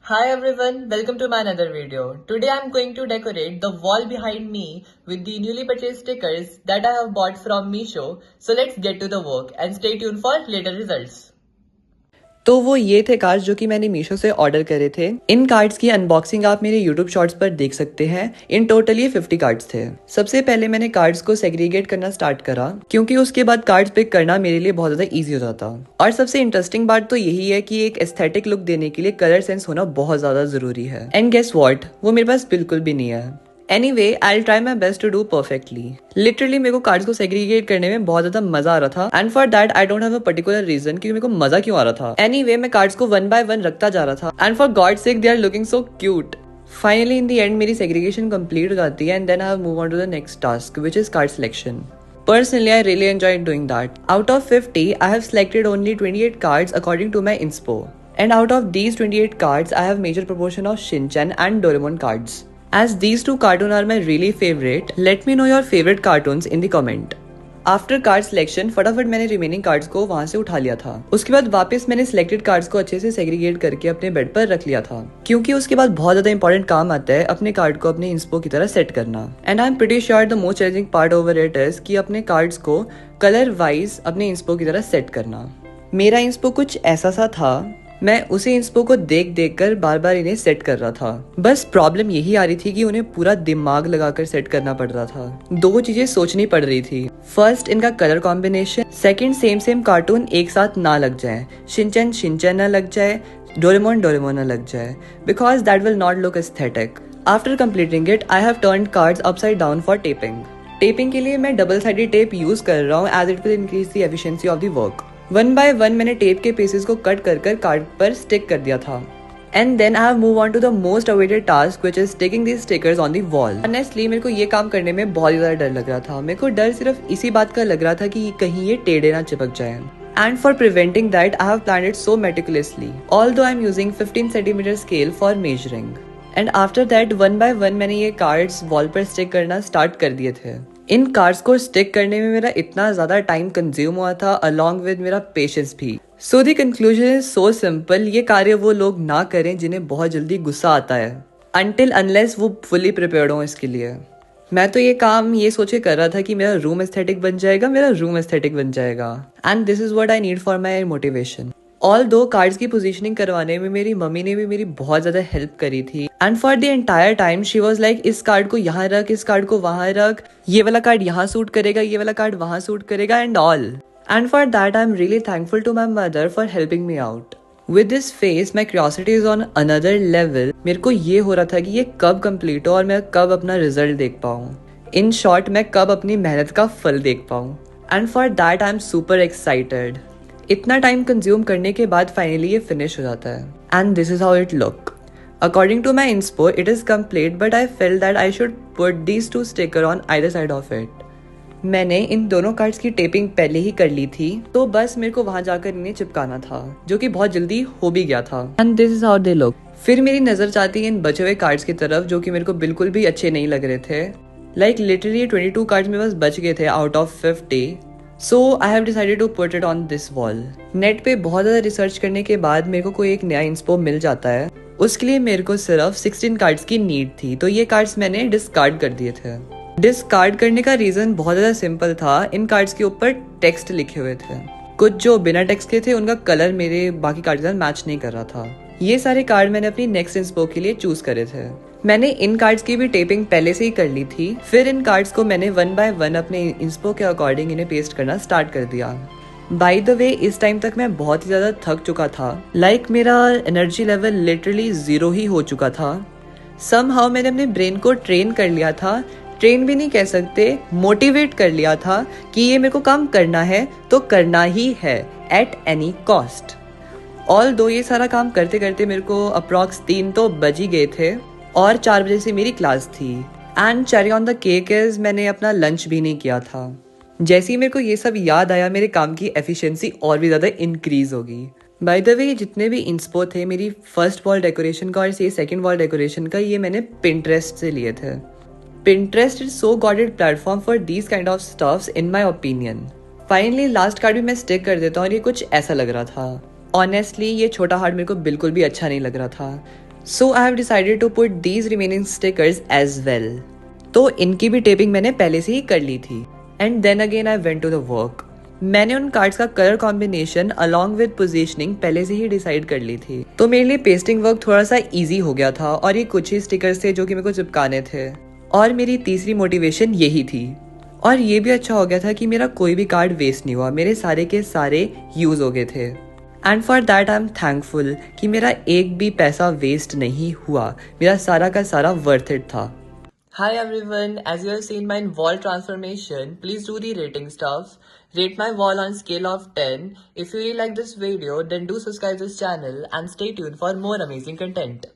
Hi everyone, welcome to my another video. Today I'm going to decorate the wall behind me with the newly purchased stickers that I have bought from Meesho. So let's get to the work and stay tuned for later results. तो वो ये थे cards जो कि मैंने मीशो से order करे थे। इन कार्ड्स की अनबॉक्सिंग आप मेरे यूट्यूब शॉर्ट्स पर देख सकते हैं। इन टोटल ये 50 कार्ड्स थे। सबसे पहले मैंने कार्ड्स को सेग्रीगेट करना स्टार्ट करा क्योंकि उसके बाद कार्ड्स पिक करना मेरे लिए बहुत ज्यादा इजी हो जाता। और सबसे इंटरेस्टिंग बात तो यही है कि एक एस्थेटिक लुक देने के लिए कलर सेंस होना बहुत ज्यादा जरूरी है। एंड गेस व्हाट, वो मेरे पास बिल्कुल भी नहीं है। Anyway, I'll try my best to do perfectly. Literally मेरे को कार्ड्स को सेग्रीगेट करने में बहुत ज्यादा मजा आ रहा था and for that I don't have a particular reason कि मेरे को मजा क्यों आ रहा था। Anyway, मैं कार्ड्स को वन बाय वन रखता जा रहा था and for God sake they are looking so cute. Finally, in the end, मेरी segregation complete हो जाती है and then I have moved on to the next task, which is card selection. Personally, I really enjoyed doing that. Out of 50, I have selected only 28 cards according to my inspo. And out of these 28 cards, I have major proportion of Shinchan and Doraemon cards. As these two cartoons are my really favorite, let me know your favorite cartoons in the comment. After card selection, फटाफट मैंने remaining cards को वहां से उठा लिया था। उसके बाद वापस मैंने सिलेक्टेड कार्ड्स को अच्छे से सेग्रीगेट करके अपने बेड पर रख लिया था क्योंकि उसके बाद बहुत ज्यादा इंपॉर्टेंट काम आता है अपने कार्ड को अपने इंस्पो की तरह सेट करना। And I am pretty sure the most challenging part over it is कि अपने कार्ड्स को कलर वाइज अपने इंस्पो की तरह सेट करना। मेरा इंस्पो कुछ ऐसा सा था, मैं उसी इंस्पो को देख देख कर बार बार इन्हें सेट कर रहा था। बस प्रॉब्लम यही आ रही थी कि उन्हें पूरा दिमाग लगाकर सेट करना पड़ रहा था। दो चीजें सोचनी पड़ रही थी। फर्स्ट, इनका colour combination. Second, same cartoon एक साथ ना लग जाए। शिनचैन शिनचैन ना लग जाए, डोरेमोन डोरेमोन ना लग जाए, because that will not look aesthetic. After completing it, I have turned cards upside down for taping. Taping के लिए मैं डबल साइडेड टेप यूज कर रहा हूँ as it will increase the efficiency of the work. One by one मैंने tape के pieces को cut कर कर कार्ड पर स्टिक कर दिया था। And then I have move on to the most awaited task which is sticking these stickers on the wall. Honestly मेरे को ये काम करने में बहुत ज्यादा डर लग रहा था। मेरे को डर सिर्फ इसी बात का लग रहा था कि कहीं ये टेढ़े ना चिपक जाए। And for preventing that, I have planned it so meticulously. Although I'm using 15 cm scale for measuring. And after that, one by one मैंने ये कार्ड्स वॉल पर स्टिक करना स्टार्ट कर दिए थे। इन कार्ड्स को स्टिक करने में मेरा इतना ज्यादा टाइम कंज्यूम हुआ था अलॉन्ग विद मेरा पेशेंस भी। So the conclusion is so simple, ये कार्य वो लोग ना करें जिन्हें बहुत जल्दी गुस्सा आता है, अनटिल अनलेस वो फुली प्रिपेयर्ड हो इसके लिए। मैं तो ये काम ये सोचे कर रहा था कि मेरा रूम एस्थेटिक बन जाएगा, मेरा रूम एस्थेटिक बन जाएगा। And this is what I need for my motivation. All दो कार्ड्स की पोजीशनिंग करवाने में मेरी मम्मी ने भी मेरी बहुत ज्यादा हेल्प करी थी। And for the entire time she was like, इस कार्ड को यहाँ रख, इस कार्ड को वहां रख, ये वाला कार्ड यहाँ सूट करेगा, ये वाला कार्ड वहां सूट करेगा and all. And for that I am really thankful to my mother for helping me out. With this phase my curiosity is on another level. मेरे को ये हो रहा था कि ये कब कंप्लीट हो और मैं कब अपना रिजल्ट देख पाऊँ। इन शॉर्ट, मैं कब अपनी मेहनत का फल देख पाऊँ। And for that I am super excited. इतना टाइम कंज्यूम करने के बाद फाइनली ये फिनिश हो जाता है। And this is how it look. According to my inspo it is complete, but I felt that I should put these two sticker on either side of it. मैंने इन दोनों कार्ड्स की tapping पहले ही कर ली थी, तो बस मेरे को वहां जाकर इन्हें चिपकाना था, जो कि बहुत जल्दी हो भी गया था। And this is how they look. फिर मेरी नजर जाती है इन बचे हुए कार्ड्स की तरफ, जो कि मेरे को बिल्कुल भी अच्छे नहीं लग रहे थे। लाइक लिटरली 22 कार्ड्स में बस बच गए थे out of 50। So I have decided to put it on this wall. Net पे बहुत ज़्यादा रिसर्च करने के बाद मेरे को कोई एक नया इंस्पो मिल जाता है। उसके लिए मेरे को सिर्फ 16 कार्ड्स की नीड थी, तो ये कार्ड्स मैंने डिस्कार्ड कर दिए थे। डिस्कार्ड करने का रीजन बहुत ज़्यादा सिंपल था। इन कार्ड्स के ऊपर टेक्स्ट लिखे हुए थे। कुछ जो बिना टेक्स्ट के थे उनका कलर मेरे बाकी कार्ड्स के साथ मैच नहीं कर रहा था। ये सारे कार्ड मैंने अपनी नेक्स्ट इंस्पो के लिए चूज करे थे। मैंने इन कार्ड्स की भी टेपिंग पहले से ही कर ली थी। फिर इन कार्ड्स को मैंने वन बाय वन अपने इंस्पो के अकॉर्डिंग इन्हें पेस्ट करना स्टार्ट कर दिया। बाय द वे, इस टाइम तक मैं बहुत ही ज्यादा थक चुका था। लाइक मेरा एनर्जी लेवल लिटरली 0 ही हो चुका था। समहाउ मैंने अपने ब्रेन को ट्रेन कर लिया था, ट्रेन भी नहीं कह सकते, मोटिवेट कर लिया था कि ये मेरे को काम करना है तो करना ही है एट एनी कॉस्ट। ऑल दो ये सारा काम करते करते मेरे को अप्रॉक्स 3 तो बज ही गए थे और 4 बजे से मेरी क्लास थी। And cherry on the cake is, मैंने अपना लंच भी नहीं किया था। जैसे ही मेरे को ये सब याद आया, मेरे काम की एफिशिएंसी और भी ज़्यादा इंक्रीज होगी। बाय द वे, जितने भी इंस्पो थे मेरी फर्स्ट वॉल डेकोरेशन का और ये सेकंड वॉल डेकोरेशन का, ये मैंने पिंटरेस्ट से लिए थे। Pinterest is so godhead platform for these kind of stuffs in my opinion. Finally last card भी मैं स्टिक कर देता हूँ और ये कुछ ऐसा लग रहा था। ऑनेस्टली ये छोटा हार्ट मेरे को बिल्कुल भी अच्छा नहीं लग रहा था। So I have decided to put these remaining stickers as well. तो इनकी भी टेपिंग मैंने पहले से ही कर ली थी. And then again I went to the work. मैंने उन कार्ड्स का colour combination along with positioning पहले से ही डिसाइड कर ली थी. तो मेरे लिए पेस्टिंग वर्क थोड़ा सा इजी हो गया था और ये कुछ ही स्टिकर्स थे जो कि मेरे को चिपकाने थे. और मेरी तीसरी मोटिवेशन यही थी. और ये भी अच्छा हो गया था कि मेरा कोई भी कार्ड वेस्ट नहीं हुआ. मेरे सारे के सारे यूज हो गए थे. And for that I am thankful कि मेरा एक भी पैसा वेस्ट नहीं हुआ. मेरा सारा का सारा वर्थ इट था. Hi everyone, as you have seen my wall transformation, please do the rating stuff. Rate my wall on scale of 10. If you really like this video, then do subscribe this channel and stay tuned for more amazing content.